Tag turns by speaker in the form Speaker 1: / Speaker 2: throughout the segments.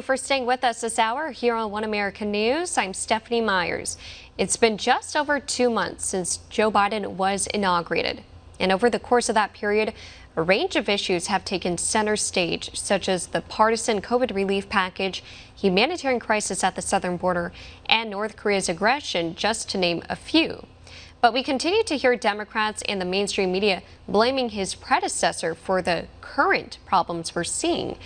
Speaker 1: For staying with us this hour here on One American News. I'm Stephanie Myers. It's been just over 2 months since Joe Biden was inaugurated. And over the course of that period, a range of issues have taken center stage, such as the partisan COVID relief package, humanitarian crisis at the southern border, and North Korea's aggression, just to name a few. But we continue to hear Democrats and the mainstream media blaming his predecessor for the current problems we're seeing.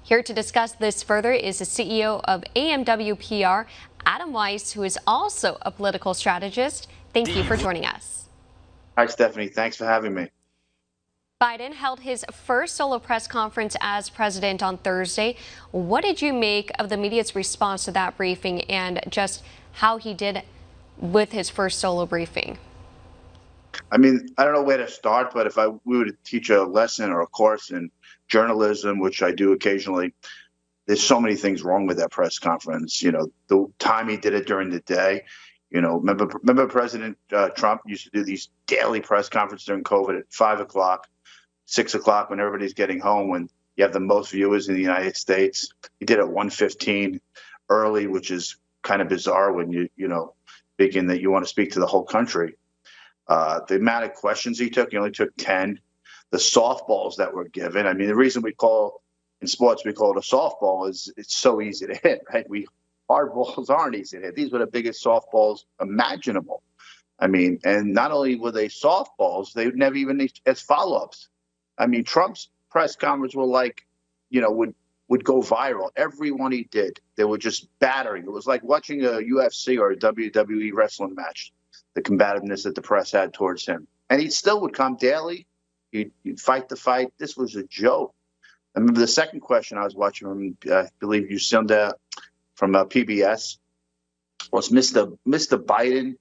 Speaker 1: Here to discuss this further is the CEO of AMW PR, Adam Weiss, who is also a political strategist. Thank you for joining us.
Speaker 2: Hi, Stephanie. Thanks for having me.
Speaker 1: Biden held his first solo press conference as president on Thursday. What did you make of the media's response to that briefing and just how he did with his first solo briefing?
Speaker 2: I mean, I don't know where to start, but if we were to teach a lesson or a course in journalism, which I do occasionally, there's so many things wrong with that press conference. You know, the time he did it during the day. You know, remember President Trump used to do these daily press conferences during COVID at 5 o'clock, 6 o'clock when everybody's getting home, when you have the most viewers in the United States. He did it at 1:15 early, which is kind of bizarre when you know, thinking that you want to speak to the whole country. The amount of questions he only took 10. The softballs that were given. I mean, the reason in sports we call it a softball is it's so easy to hit, right? Hard balls aren't easy to hit. These were the biggest softballs imaginable. I mean, and not only were they softballs, they would never even as follow-ups. I mean, Trump's press conferences were like, you know, would go viral. Every one he did, they were just battering. It was like watching a UFC or a WWE wrestling match, the combativeness that the press had towards him. And he still would come daily. He'd fight the fight. This was a joke. I remember the second question I was watching from, I believe Lucinda from PBS, was Mr. Biden,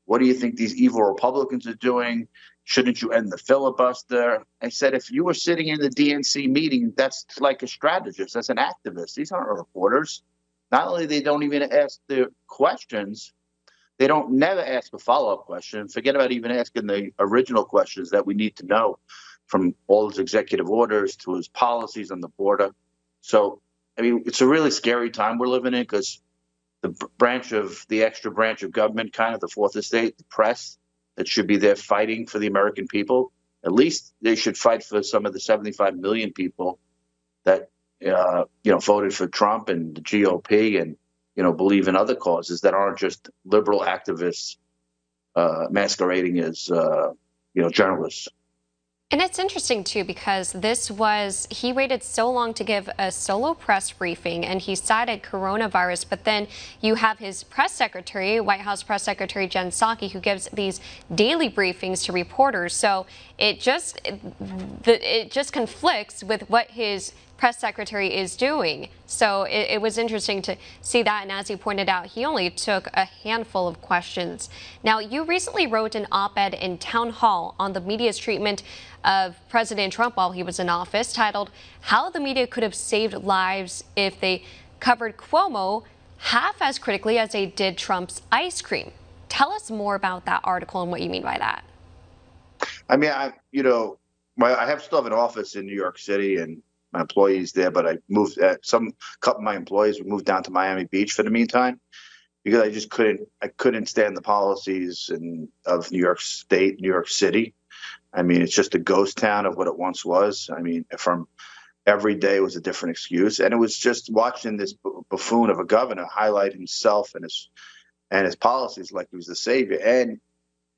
Speaker 2: what do you think these evil Republicans are doing? Shouldn't you end the filibuster? I said, if you were sitting in the DNC meeting, that's like a strategist. That's an activist. These aren't reporters. Not only they don't even ask the questions, they don't never ask a follow-up question. Forget about even asking the original questions that we need to know, from all his executive orders to his policies on the border. So, I mean, it's a really scary time we're living in, because the extra branch of government, kind of the fourth estate, the press, that should be there fighting for the American people. At least they should fight for some of the 75 million people that, voted for Trump and the GOP and, believe in other causes that aren't just liberal activists masquerading as, journalists.
Speaker 1: And it's interesting, too, because he waited so long to give a solo press briefing, and he cited coronavirus. But then you have his press secretary, White House Press Secretary Jen Psaki, who gives these daily briefings to reporters. So it just conflicts with what his press secretary is doing. So it was interesting to see that. And as he pointed out, he only took a handful of questions. Now, you recently wrote an op-ed in Town Hall on the media's treatment of President Trump while he was in office, titled "How the Media Could Have Saved Lives If They Covered Cuomo Half as Critically as They Did Trump's Ice Cream." Tell us more about that article and what you mean by that.
Speaker 2: I mean, I still have an office in New York City, and my employees there, but I moved couple of my employees moved down to Miami Beach for the meantime, because I couldn't stand the policies of New York State, New York City. I mean, it's just a ghost town of what it once was. I mean, from every day was a different excuse. And it was just watching this buffoon of a governor highlight himself and his policies like he was the savior.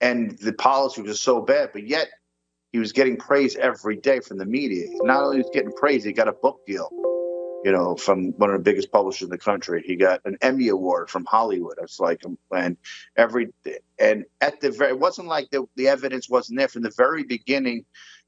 Speaker 2: And the policy was so bad, but yet he was getting praise every day from the media. Not only was he getting praise, he got a book deal, from one of the biggest publishers in the country. He got an Emmy Award from Hollywood. It's like, it wasn't like the evidence wasn't there from the very beginning.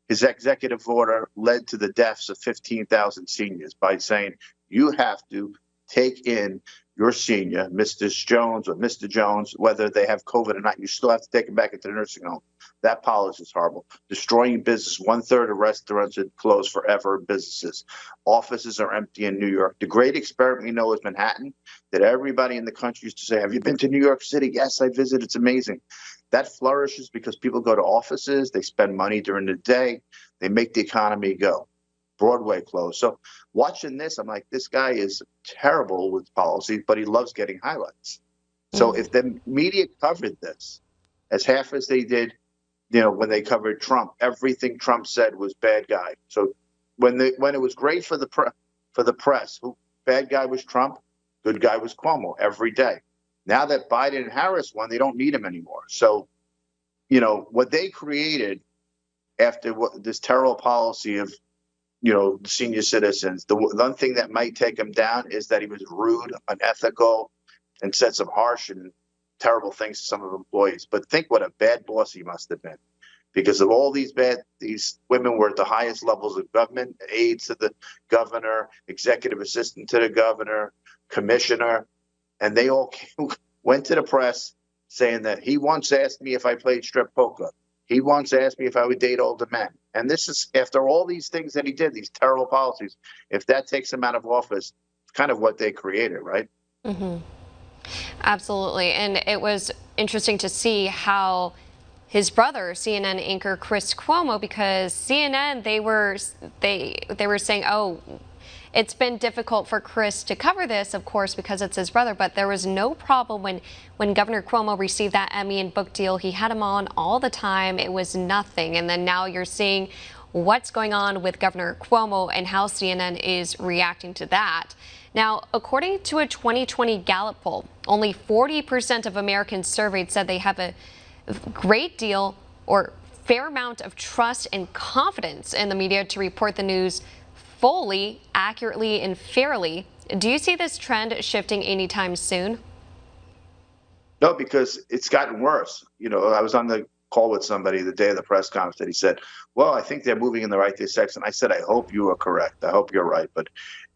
Speaker 2: His executive order led to the deaths of 15,000 seniors by saying, you have to take in your senior, Mrs. Jones or Mr. Jones, whether they have COVID or not, you still have to take them back into the nursing home. That policy is horrible. Destroying business. 1/3 of restaurants are closed forever. Businesses. Offices are empty in New York. The great experiment we know is Manhattan, that everybody in the country used to say, have you been to New York City? Yes, I visited. It's amazing. That flourishes because people go to offices. They spend money during the day. They make the economy go. Broadway closed. So watching this, I'm like, this guy is terrible with policy, but he loves getting highlights. So if the media covered this as half as they did, when they covered Trump, everything Trump said was bad guy. So when it was great for the press, who bad guy was Trump, good guy was Cuomo every day. Now that Biden and Harris won, they don't need him anymore. So, what they created after this terrible policy of, senior citizens, the one thing that might take him down is that he was rude, unethical, and said some harsh and terrible things to some of the employees. But think what a bad boss he must have been, because of all these women were at the highest levels of government, aides to the governor, executive assistant to the governor, commissioner, and they all went to the press saying that he once asked me if I played strip poker. He once asked me if I would date older men. And this is after all these things that he did, these terrible policies. If that takes him out of office, it's kind of what they created, right?
Speaker 1: Mm-hmm. Absolutely. And it was interesting to see how his brother, CNN anchor Chris Cuomo, because CNN, they were saying, oh, it's been difficult for Chris to cover this, of course, because it's his brother, but there was no problem when Governor Cuomo received that Emmy and book deal. He had him on all the time. It was nothing. And then now you're seeing what's going on with Governor Cuomo and how CNN is reacting to that. Now, according to a 2020 Gallup poll, only 40% of Americans surveyed said they have a great deal or fair amount of trust and confidence in the media to report the news fully, accurately, and fairly. Do you see this trend shifting anytime soon?
Speaker 2: No, because it's gotten worse. I was on the call with somebody the day of the press conference that he said, well, I think they're moving in the right direction. I said, I hope you are correct. I hope you're right. But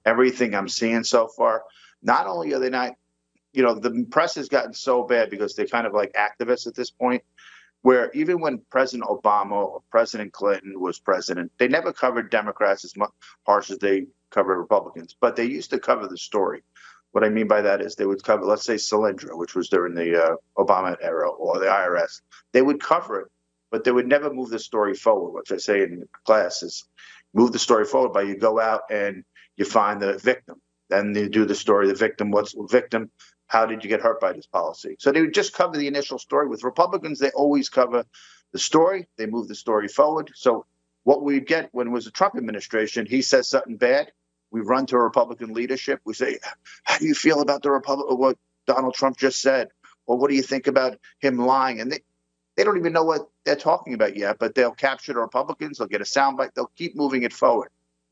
Speaker 2: everything I'm seeing so far, not only are they not, the press has gotten so bad because they're kind of like activists at this point, where even when President Obama or President Clinton was president, they never covered Democrats as harsh as they covered Republicans, but they used to cover the story. What I mean by that is they would cover, let's say, Solyndra, which was during the Obama era, or the IRS. They would cover it, but they would never move the story forward, which I say in class is move the story forward by you go out and you find the victim. Then you do the story, the victim, what's the victim? How did you get hurt by this policy? So they would just cover the initial story. With Republicans, they always cover the story. They move the story forward. So what we get when it was the Trump administration, he says something bad. We run to Republican leadership. We say, how do you feel about what Donald Trump just said? Or what do you think about him lying? And they don't even know what they're talking about yet, but they'll capture the Republicans. They'll get a soundbite. They'll keep moving it forward.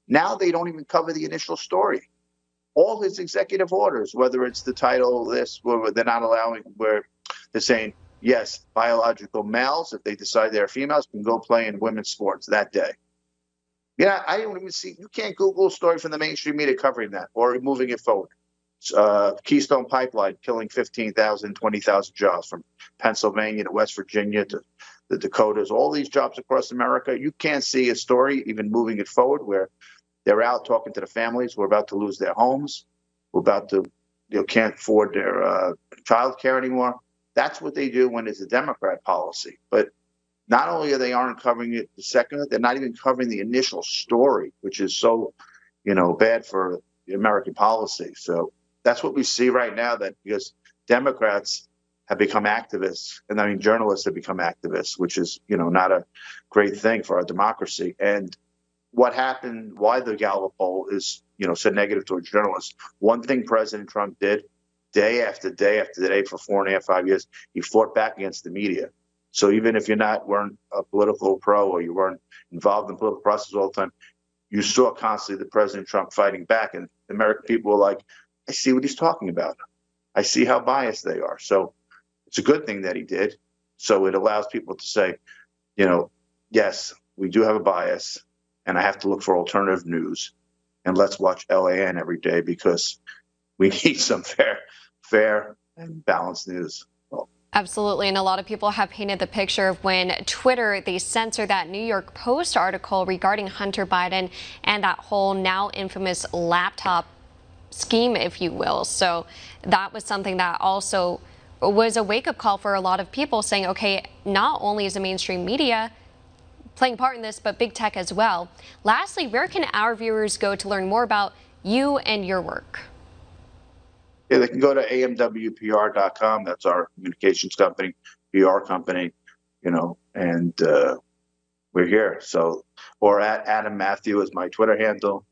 Speaker 2: Now they don't even cover the initial story. All his executive orders, whether it's the title this, where they're not allowing, where they're saying, yes, biological males, if they decide they're females, can go play in women's sports that day. Yeah, I don't even see, you can't Google a story from the mainstream media covering that or moving it forward. Keystone Pipeline killing 15,000, 20,000 jobs from Pennsylvania to West Virginia to the Dakotas, all these jobs across America. You can't see a story even moving it forward where they're out talking to the families who are about to lose their homes, who are about to, can't afford their child care anymore. That's what they do when it's a Democrat policy. But not only are they aren't covering it the second, they're not even covering the initial story, which is so, bad for the American policy. So that's what we see right now, that because Democrats have become activists, and I mean, journalists have become activists, which is, not a great thing for our democracy. And what happened, why the Gallup poll is, so negative towards journalists. One thing President Trump did day after day after day for 4.5, 5 years, he fought back against the media. So even if weren't a political pro or you weren't involved in the political process all the time, you saw constantly the President Trump fighting back. And the American people were like, I see what he's talking about. I see how biased they are. So it's a good thing that he did. So it allows people to say, yes, we do have a bias, and I have to look for alternative news, and let's watch LAN every day because we need some fair and balanced news.
Speaker 1: Absolutely. And a lot of people have painted the picture of when Twitter, they censored that New York Post article regarding Hunter Biden and that whole now infamous laptop scheme, if you will. So that was something that also was a wake-up call for a lot of people saying, okay, not only is the mainstream media playing part in this, but big tech as well. Lastly, where can our viewers go to learn more about you and your work?
Speaker 2: Yeah, they can go to amwpr.com. That's our communications company, PR company, and we're here. So, or at Adam Matthew is my Twitter handle.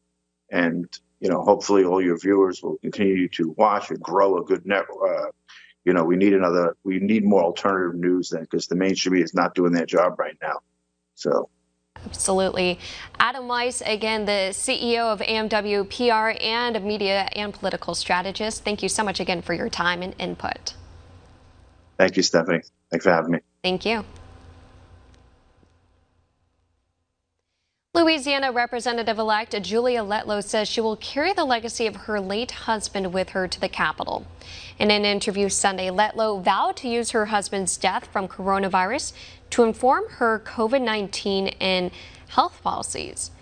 Speaker 2: And, hopefully all your viewers will continue to watch and grow a good network. We need more alternative news then, because the mainstream media is not doing their job right now. So.
Speaker 1: Absolutely. Adam Weiss, again, the CEO of AMW PR and a media and political strategist. Thank you so much again for your time and input.
Speaker 2: Thank you, Stephanie. Thanks for having me.
Speaker 1: Thank you. Louisiana Representative-elect Julia Letlow says she will carry the legacy of her late husband with her to the Capitol. In an interview Sunday, Letlow vowed to use her husband's death from coronavirus to inform her COVID-19 and health policies.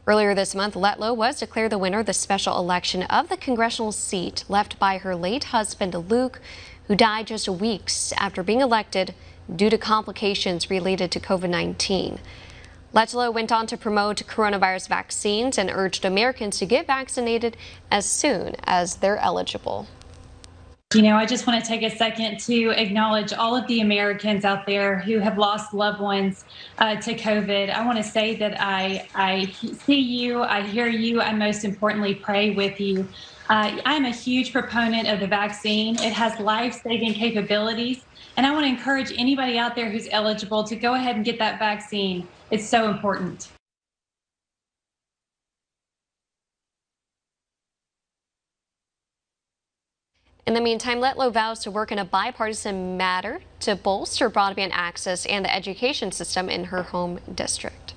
Speaker 1: Earlier this month, Letlow was declared the winner of the special election of the congressional seat left by her late husband, Luke, who died just weeks after being elected due to complications related to COVID-19. Letlow went on to promote coronavirus vaccines and urged Americans to get vaccinated as soon as they're eligible.
Speaker 3: I just want to take a second to acknowledge all of the Americans out there who have lost loved ones to COVID. I want to say that I see you, I hear you, and most importantly, pray with you. I'm a huge proponent of the vaccine. It has life-saving capabilities, and I want to encourage anybody out there who's eligible to go ahead and get that vaccine. It's so important.
Speaker 1: In the meantime, Letlow vows to work in a bipartisan manner to bolster broadband access and the education system in her home district.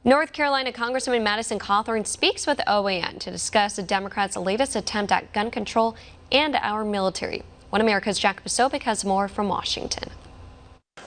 Speaker 1: North Carolina Congresswoman Madison Cawthorn speaks with OAN to discuss the Democrats' latest attempt at gun control and our military. One America's Jack Posobiec has more from Washington.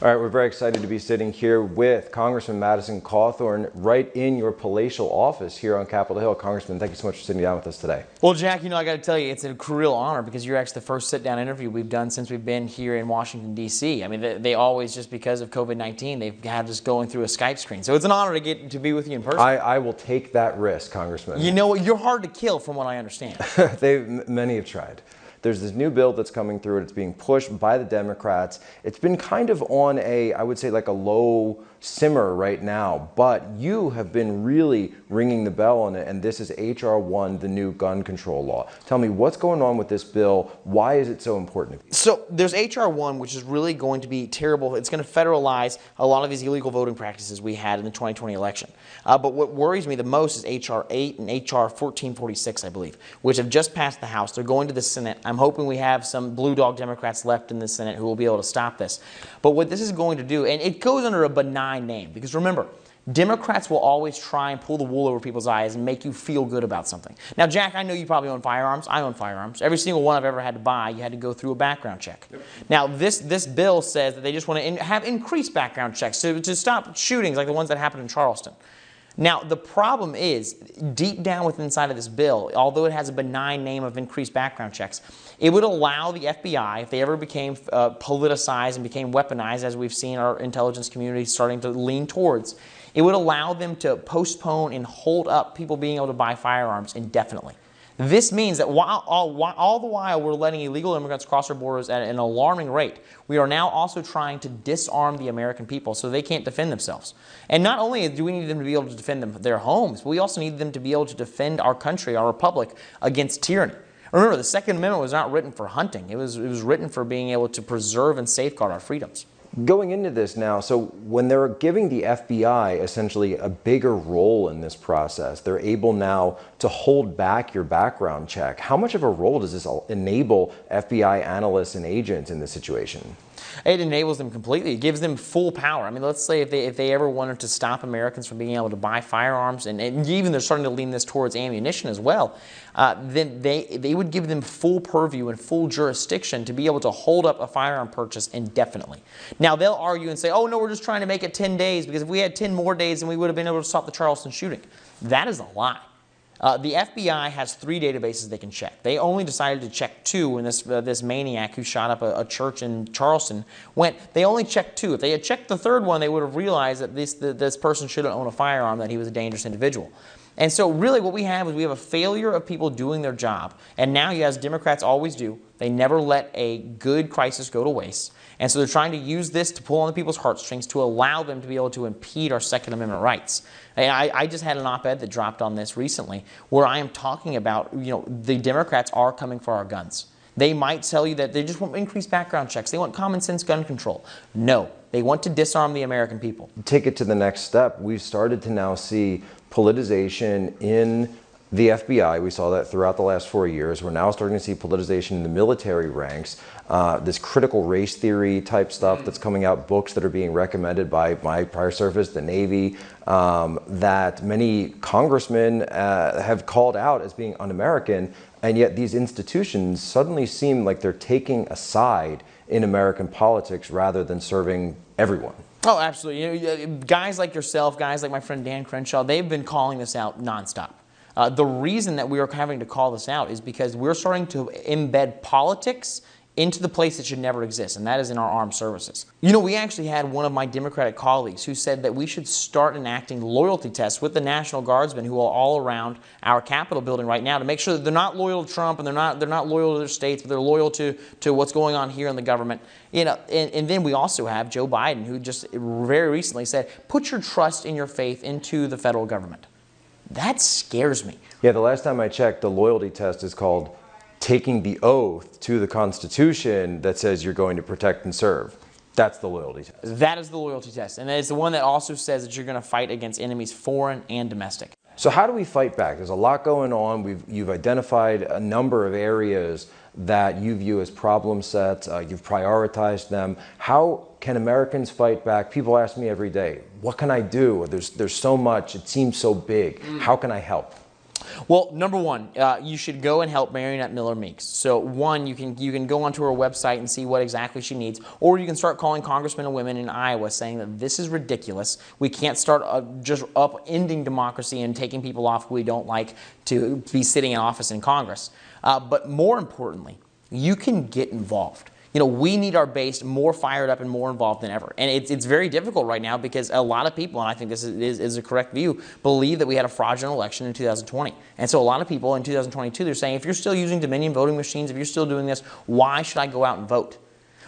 Speaker 4: All right, we're very excited to be sitting here with Congressman Madison Cawthorn right in your palatial office here on Capitol Hill. Congressman, thank you so much for sitting down with us today.
Speaker 5: Well, Jack, I got to tell you, it's a real honor because you're actually the first sit-down interview we've done since we've been here in Washington, D.C. I mean, they always, just because of COVID-19, they've had us going through a Skype screen. So it's an honor to get to be with you in person.
Speaker 4: I will take that risk, Congressman.
Speaker 5: You know, you're hard to kill from what I understand.
Speaker 4: Many have tried. There's this new bill that's coming through and it's being pushed by the Democrats. It's been kind of on I would say like a low simmer right now, but you have been really ringing the bell on it, and this is H.R. 1, the new gun control law. Tell me, what's going on with this bill? Why is it so important to you?
Speaker 5: So there's H.R. 1, which is really going to be terrible. It's going to federalize a lot of these illegal voting practices we had in the 2020 election. But what worries me the most is H.R. 8 and H.R. 1446, I believe, which have just passed the House. They're going to the Senate. I'm hoping we have some blue dog Democrats left in the Senate who will be able to stop this. But what this is going to do, and it goes under a benign name, because remember, Democrats will always try and pull the wool over people's eyes and make you feel good about something. Now, Jack, I know you probably own firearms. I own firearms. Every single one I've ever had to buy, you had to go through a background check. Yep. Now, this bill says that they just want to have increased background checks to stop shootings like the ones that happened in Charleston. Now, the problem is, deep down within inside of this bill, although it has a benign name of increased background checks, it would allow the FBI, if they ever became politicized and became weaponized, as we've seen our intelligence community starting to lean towards, it would allow them to postpone and hold up people being able to buy firearms indefinitely. This means that all the while we're letting illegal immigrants cross our borders at an alarming rate, we are now also trying to disarm the American people so they can't defend themselves. And not only do we need them to be able to defend their homes, but we also need them to be able to defend our country, our republic, against tyranny. Remember, the Second Amendment was not written for hunting. It was written for being able to preserve and safeguard our freedoms.
Speaker 4: Going into this now, so when they're giving the FBI essentially a bigger role in this process, they're able now to hold back your background check. How much of a role does this enable FBI analysts and agents in this situation?
Speaker 5: It enables them completely. It gives them full power. I mean, let's say if they ever wanted to stop Americans from being able to buy firearms, and even they're starting to lean this towards ammunition as well, then they would give them full purview and full jurisdiction to be able to hold up a firearm purchase indefinitely. Now, they'll argue and say, oh, no, we're just trying to make it 10 days, because if we had 10 more days, then we would have been able to stop the Charleston shooting. That is a lie. The FBI has 3 databases they can check. They only decided to check 2 when this maniac who shot up a church in Charleston went. They only checked 2. If they had checked the 3rd one, they would have realized that this person shouldn't own a firearm, that he was a dangerous individual. And so really what we have is we have a failure of people doing their job. And now, as Democrats always do, they never let a good crisis go to waste. And so they're trying to use this to pull on the people's heartstrings to allow them to be able to impede our Second Amendment rights. And I just had an op-ed that dropped on this recently where I am talking about, the Democrats are coming for our guns. They might tell you that they just want increased background checks. They want common sense gun control. No, they want to disarm the American people.
Speaker 4: Take it to the next step. We've started to now see politicization in the FBI. We saw that throughout the last 4 years. We're now starting to see politicization in the military ranks. This critical race theory type stuff that's coming out, books that are being recommended by my prior service, the Navy, that many congressmen have called out as being un-American, and yet these institutions suddenly seem like they're taking a side in American politics rather than serving everyone.
Speaker 5: Oh, absolutely. Guys like yourself, guys like my friend Dan Crenshaw, they've been calling this out nonstop. The reason that we are having to call this out is because we're starting to embed politics into the place that should never exist, and that is in our armed services. We actually had one of my Democratic colleagues who said that we should start enacting loyalty tests with the National Guardsmen who are all around our Capitol building right now to make sure that they're not loyal to Trump and they're not loyal to their states, but they're loyal to what's going on here in the government. And then we also have Joe Biden, who just very recently said, put your trust and your faith into the federal government. That scares me.
Speaker 4: Yeah, the last time I checked, the loyalty test is called taking the oath to the Constitution that says you're going to protect and serve. That's the loyalty test.
Speaker 5: That is the loyalty test. And it's the one that also says that you're going to fight against enemies foreign and domestic.
Speaker 4: So how do we fight back? There's a lot going on. You've identified a number of areas that you view as problem sets. You've prioritized them. How can Americans fight back? People ask me every day, what can I do? There's so much. It seems so big. How can I help?
Speaker 5: Well, number one, you should go and help Marionette Miller Meeks. So one, you can go onto her website and see what exactly she needs, or you can start calling congressmen and women in Iowa saying that this is ridiculous. We can't start just upending democracy and taking people off who we don't like to be sitting in office in Congress. But more importantly, you can get involved. We need our base more fired up and more involved than ever. And it's very difficult right now because a lot of people, and I think this is a correct view, believe that we had a fraudulent election in 2020. And so a lot of people in 2022, they're saying, if you're still using Dominion voting machines, if you're still doing this, why should I go out and vote?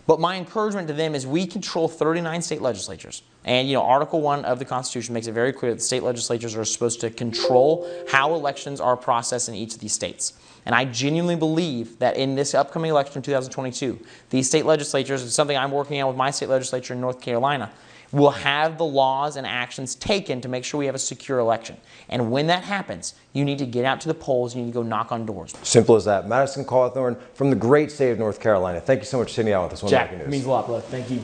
Speaker 5: But my encouragement to them is we control 39 state legislatures. And, Article 1 of the Constitution makes it very clear that state legislatures are supposed to control how elections are processed in each of these states. And I genuinely believe that in this upcoming election in 2022, these state legislatures, it's something I'm working on with my state legislature in North Carolina, will have the laws and actions taken to make sure we have a secure election. And when that happens, you need to get out to the polls, you need to go knock on doors.
Speaker 4: Simple as that. Madison Cawthorn from the great state of North Carolina. Thank you so much for sitting down with us. One
Speaker 5: Jack,
Speaker 4: American News.
Speaker 5: it means a lot, brother. Thank you.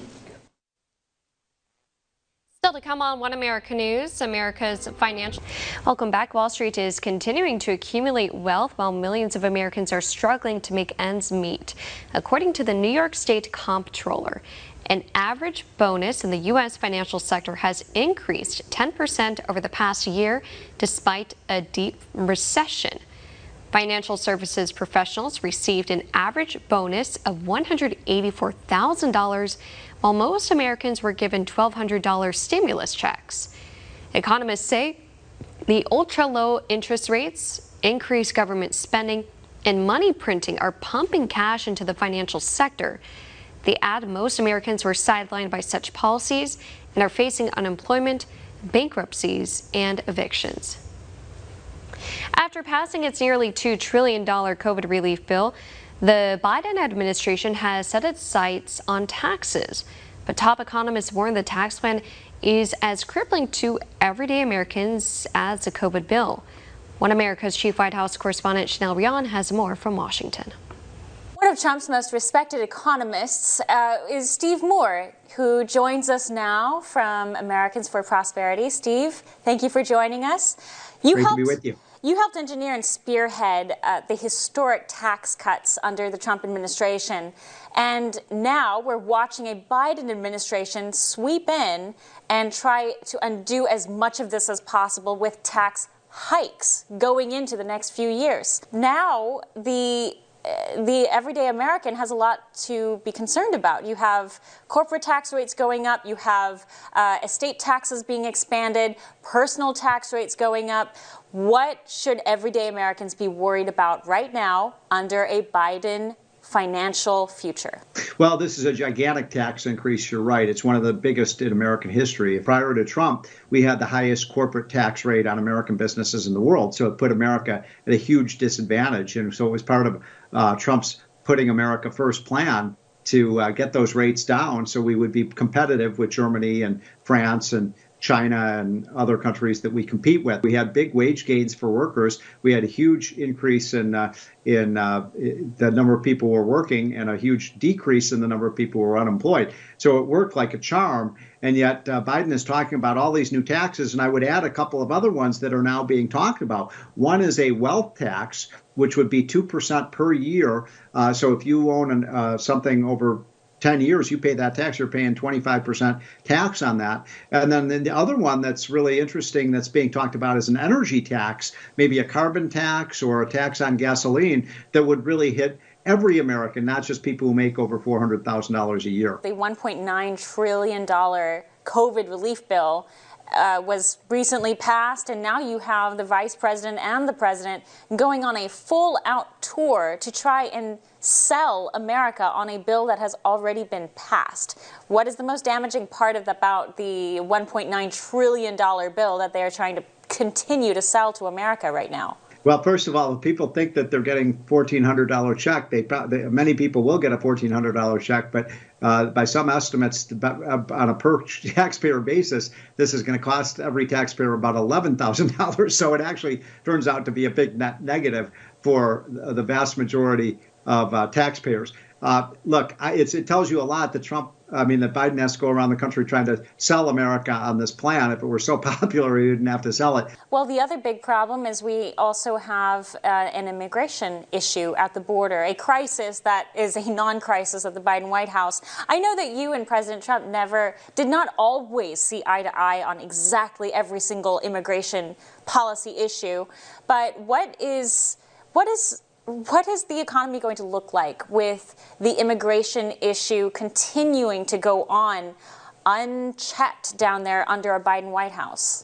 Speaker 1: Still to come on One America News, America's financial. Welcome back. Wall Street is continuing to accumulate wealth while millions of Americans are struggling to make ends meet. According to the New York State Comptroller, an average bonus in the U.S. financial sector has increased 10% over the past year, despite a deep recession. Financial services professionals received an average bonus of $184,000, while most Americans were given $1,200 stimulus checks. Economists say the ultra-low interest rates, increased government spending, and money printing are pumping cash into the financial sector. They add most Americans were sidelined by such policies and are facing unemployment, bankruptcies, and evictions. After passing its nearly $2 trillion COVID relief bill, the Biden administration has set its sights on taxes. But top economists warn the tax plan is as crippling to everyday Americans as the COVID bill. One America's chief White House correspondent Chanel Rion has more from Washington.
Speaker 6: One of Trump's most respected economists is Steve Moore, who joins us now from Americans for Prosperity. Steve, thank you for joining us.
Speaker 7: Great to be with you.
Speaker 6: You helped engineer and spearhead the historic tax cuts under the Trump administration. And now we're watching a Biden administration sweep in and try to undo as much of this as possible with tax hikes going into the next few years. Now, the everyday American has a lot to be concerned about. You have corporate tax rates going up, you have estate taxes being expanded, personal tax rates going up. What should everyday Americans be worried about right now under a Biden financial future?
Speaker 7: Well, this is a gigantic tax increase. You're right. It's one of the biggest in American history. Prior to Trump, we had the highest corporate tax rate on American businesses in the world. So it put America at a huge disadvantage. And so it was part of Trump's putting America first plan to get those rates down so we would be competitive with Germany and France and China and other countries that we compete with. We had big wage gains for workers. We had a huge increase in the number of people who were working and a huge decrease in the number of people who were unemployed. So it worked like a charm. And yet Biden is talking about all these new taxes. And I would add a couple of other ones that are now being talked about. One is a wealth tax, which would be 2% per year. So if you own something over 10 years, you pay that tax, you're paying 25% tax on that. And then the other one that's really interesting that's being talked about is an energy tax, maybe a carbon tax or a tax on gasoline that would really hit every American, not just people who make over $400,000 a year.
Speaker 6: The $1.9 trillion COVID relief bill was recently passed, and now you have the vice president and the president going on a full-out tour to try and sell America on a bill that has already been passed. What is the most damaging part about the $1.9 trillion bill that they are trying to continue to sell to America right now?
Speaker 7: Well, first of all, if people think that they're getting $1,400 check, many people will get a $1,400 check, but by some estimates, on a per taxpayer basis, this is going to cost every taxpayer about $11,000. So it actually turns out to be a big net negative for the vast majority of taxpayers. Look, it tells you a lot that that Biden has to go around the country trying to sell America on this plan. If it were so popular, he didn't have to sell it.
Speaker 6: Well, the other big problem is we also have an immigration issue at the border, a crisis that is a non-crisis at the Biden White House. I know that you and President Trump did not always see eye to eye on exactly every single immigration policy issue, but what is the economy going to look like with the immigration issue continuing to go on unchecked down there under a Biden White House?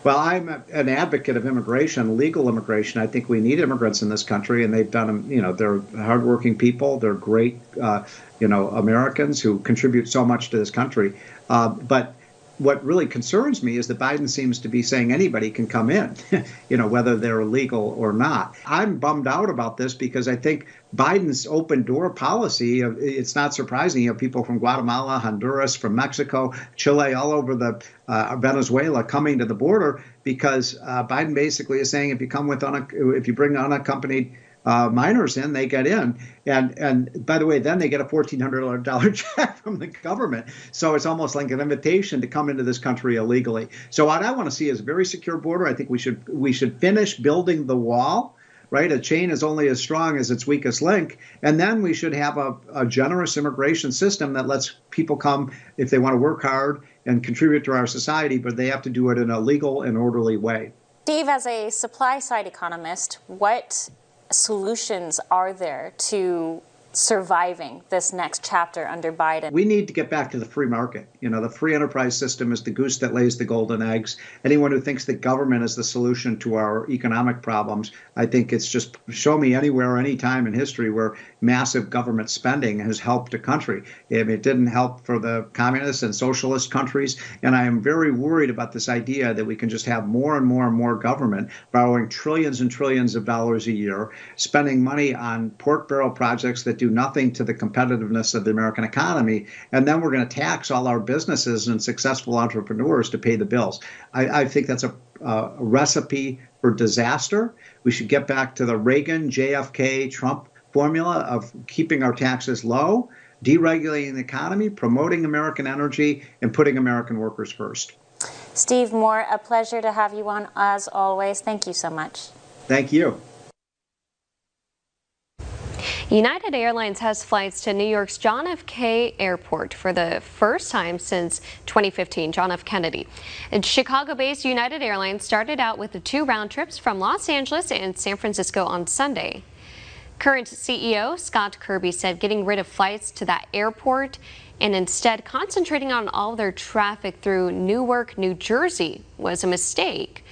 Speaker 7: Well, I'm an advocate of immigration, legal immigration. I think we need immigrants in this country, and they've done, they're hardworking people. They're great, Americans who contribute so much to this country. But what really concerns me is that Biden seems to be saying anybody can come in, whether they're illegal or not. I'm bummed out about this because I think Biden's open door policy, it's not surprising, people from Guatemala, Honduras, from Mexico, Chile, all over the Venezuela coming to the border because Biden basically is saying if you bring unaccompanied minors in, they get in. And by the way, then they get a $1,400 check from the government. So it's almost like an invitation to come into this country illegally. So what I want to see is a very secure border. I think we should finish building the wall. Right? A chain is only as strong as its weakest link. And then we should have a generous immigration system that lets people come if they want to work hard and contribute to our society, but they have to do it in a legal and orderly way.
Speaker 6: Steve, as a supply side economist, what solutions are there to surviving this next chapter under Biden?
Speaker 7: We need to get back to the free market. The free enterprise system is the goose that lays the golden eggs. Anyone who thinks that government is the solution to our economic problems, I think it's just show me anywhere, any time in history where massive government spending has helped a country. It didn't help for the communist and socialist countries. And I am very worried about this idea that we can just have more and more and more government borrowing trillions and trillions of dollars a year, spending money on pork barrel projects that do nothing to the competitiveness of the American economy, and then we're going to tax all our businesses and successful entrepreneurs to pay the bills. I think that's a recipe for disaster. We should get back to the Reagan, JFK, Trump formula of keeping our taxes low, deregulating the economy, promoting American energy, and putting American workers first.
Speaker 6: Steve Moore, a pleasure to have you on as always. Thank you so much.
Speaker 7: Thank you.
Speaker 1: United Airlines has flights to New York's John F. Kennedy Airport for the first time since 2015, John F. Kennedy. And Chicago-based United Airlines started out with the 2 round trips from Los Angeles and San Francisco on Sunday. Current CEO Scott Kirby said getting rid of flights to that airport and instead concentrating on all their traffic through Newark, New Jersey was a mistake.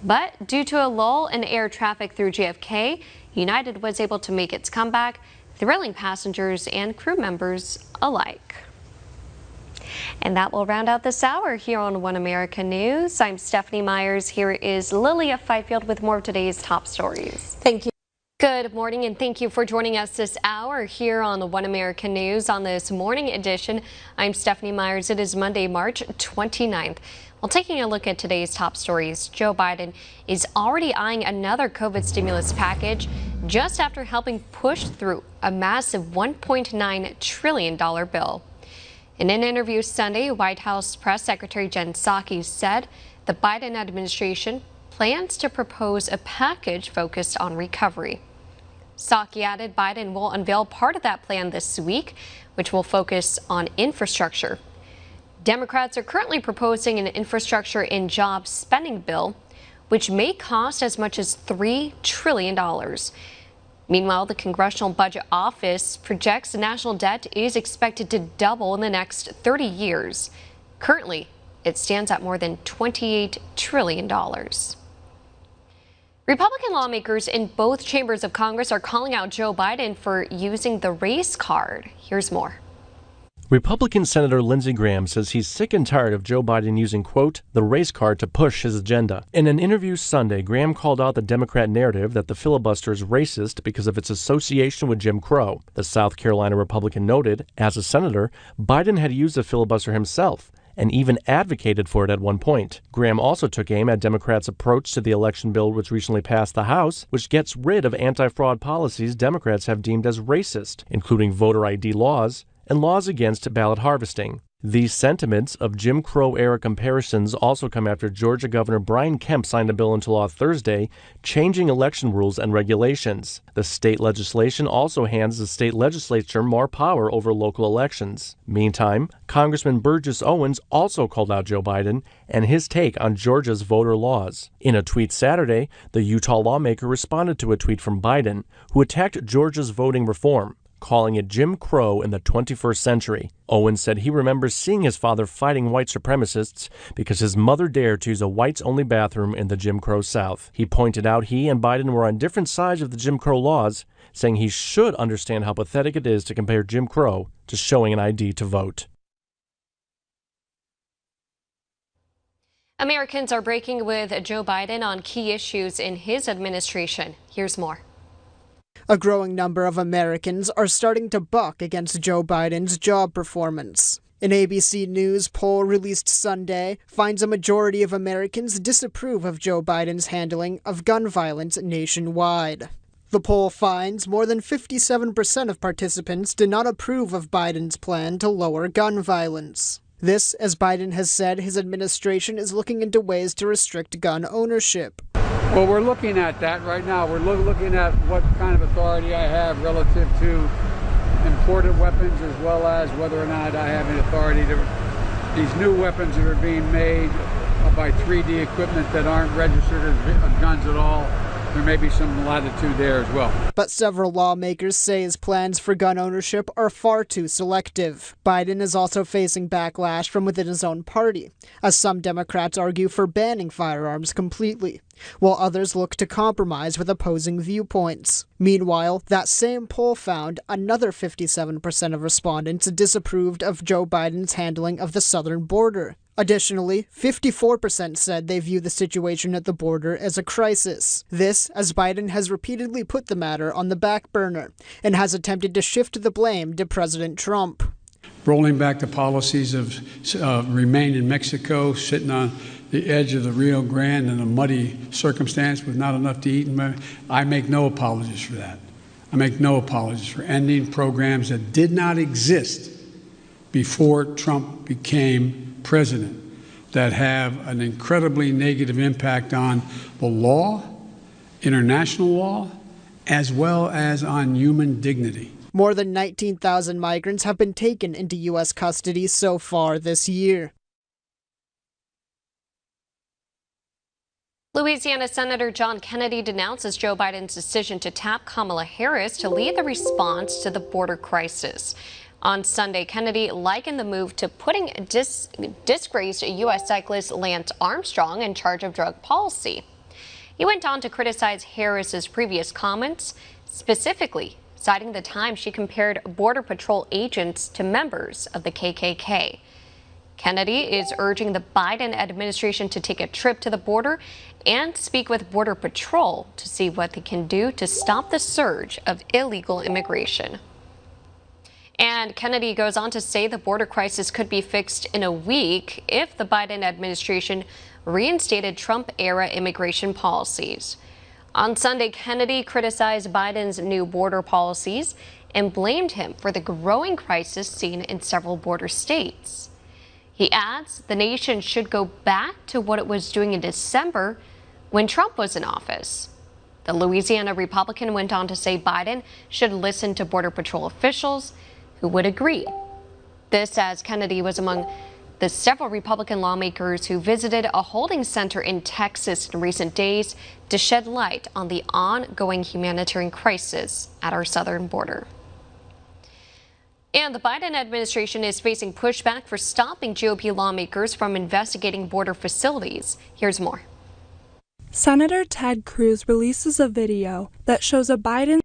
Speaker 1: But due to a lull in air traffic through JFK, United was able to make its comeback, thrilling passengers and crew members alike. And that will round out this hour here on One America News. I'm Stephanie Myers. Here is Lilia Fifield with more of today's top stories.
Speaker 6: Thank you.
Speaker 1: Good morning and thank you for joining us this hour here on the One America News on this morning edition. I'm Stephanie Myers. It is Monday, March 29th. Well, taking a look at today's top stories, Joe Biden is already eyeing another COVID stimulus package just after helping push through a massive $1.9 trillion bill. In an interview Sunday, White House Press Secretary Jen Psaki said the Biden administration plans to propose a package focused on recovery. Psaki added Biden will unveil part of that plan this week, which will focus on infrastructure. Democrats are currently proposing an infrastructure and jobs spending bill, which may cost as much as $3 trillion. Meanwhile, the Congressional Budget Office projects the national debt is expected to double in the next 30 years. Currently, it stands at more than $28 trillion. Republican lawmakers in both chambers of Congress are calling out Joe Biden for using the race card. Here's more.
Speaker 8: Republican Senator Lindsey Graham says he's sick and tired of Joe Biden using, quote, the race card to push his agenda. In an interview Sunday, Graham called out the Democrat narrative that the filibuster is racist because of its association with Jim Crow. The South Carolina Republican noted, as a senator, Biden had used the filibuster himself and even advocated for it at one point. Graham also took aim at Democrats' approach to the election bill which recently passed the House, which gets rid of anti-fraud policies Democrats have deemed as racist, including voter ID laws and laws against ballot harvesting. These sentiments of Jim Crow-era comparisons also come after Georgia Governor Brian Kemp signed a bill into law Thursday, changing election rules and regulations. The state legislation also hands the state legislature more power over local elections. Meantime, Congressman Burgess Owens also called out Joe Biden and his take on Georgia's voter laws. In a tweet Saturday, the Utah lawmaker responded to a tweet from Biden, who attacked Georgia's voting reform, calling it Jim Crow in the 21st century. Owens said he remembers seeing his father fighting white supremacists because his mother dared to use a whites-only bathroom in the Jim Crow South. He pointed out he and Biden were on different sides of the Jim Crow laws, saying he should understand how pathetic it is to compare Jim Crow to showing an ID to vote.
Speaker 1: Americans are breaking with Joe Biden on key issues in his administration. Here's more.
Speaker 9: A growing number of Americans are starting to buck against Joe Biden's job performance. An ABC News poll released Sunday finds a majority of Americans disapprove of Joe Biden's handling of gun violence nationwide. The poll finds more than 57% of participants do not approve of Biden's plan to lower gun violence. This, as Biden has said his administration is looking into ways to restrict gun ownership.
Speaker 10: Well, we're looking at that right now. We're looking at what kind of authority I have relative to imported weapons, as well as whether or not I have any authority to these new weapons that are being made by 3D equipment that aren't registered as guns at all. There may be some latitude there as well.
Speaker 9: But several lawmakers say his plans for gun ownership are far too selective. Biden is also facing backlash from within his own party, as some Democrats argue for banning firearms completely, while others look to compromise with opposing viewpoints. Meanwhile, that same poll found another 57% of respondents disapproved of Joe Biden's handling of the southern border. Additionally, 54% said they view the situation at the border as a crisis. This, as Biden has repeatedly put the matter on the back burner and has attempted to shift the blame to President Trump.
Speaker 10: Rolling back the policies of remain in Mexico, sitting on the edge of the Rio Grande in a muddy circumstance with not enough to eat, I make no apologies for that. I make no apologies for ending programs that did not exist before Trump became president, that have an incredibly negative impact on the law, international law, as well as on human dignity.
Speaker 9: More than 19,000 migrants have been taken into U.S. custody so far this year.
Speaker 1: Louisiana Senator John Kennedy denounces Joe Biden's decision to tap Kamala Harris to lead the response to the border crisis. On Sunday, Kennedy likened the move to putting disgraced U.S. cyclist Lance Armstrong in charge of drug policy. He went on to criticize Harris's previous comments, specifically citing the time she compared Border Patrol agents to members of the KKK. Kennedy is urging the Biden administration to take a trip to the border and speak with Border Patrol to see what they can do to stop the surge of illegal immigration. And Kennedy goes on to say the border crisis could be fixed in a week if the Biden administration reinstated Trump-era immigration policies. On Sunday, Kennedy criticized Biden's new border policies and blamed him for the growing crisis seen in several border states. He adds the nation should go back to what it was doing in December when Trump was in office. The Louisiana Republican went on to say Biden should listen to Border Patrol officials who would agree. This as Kennedy was among the several Republican lawmakers who visited a holding center in Texas in recent days to shed light on the ongoing humanitarian crisis at our southern border. And the Biden administration is facing pushback for stopping GOP lawmakers from investigating border facilities. Here's more.
Speaker 11: Senator Ted Cruz releases a video that shows a Biden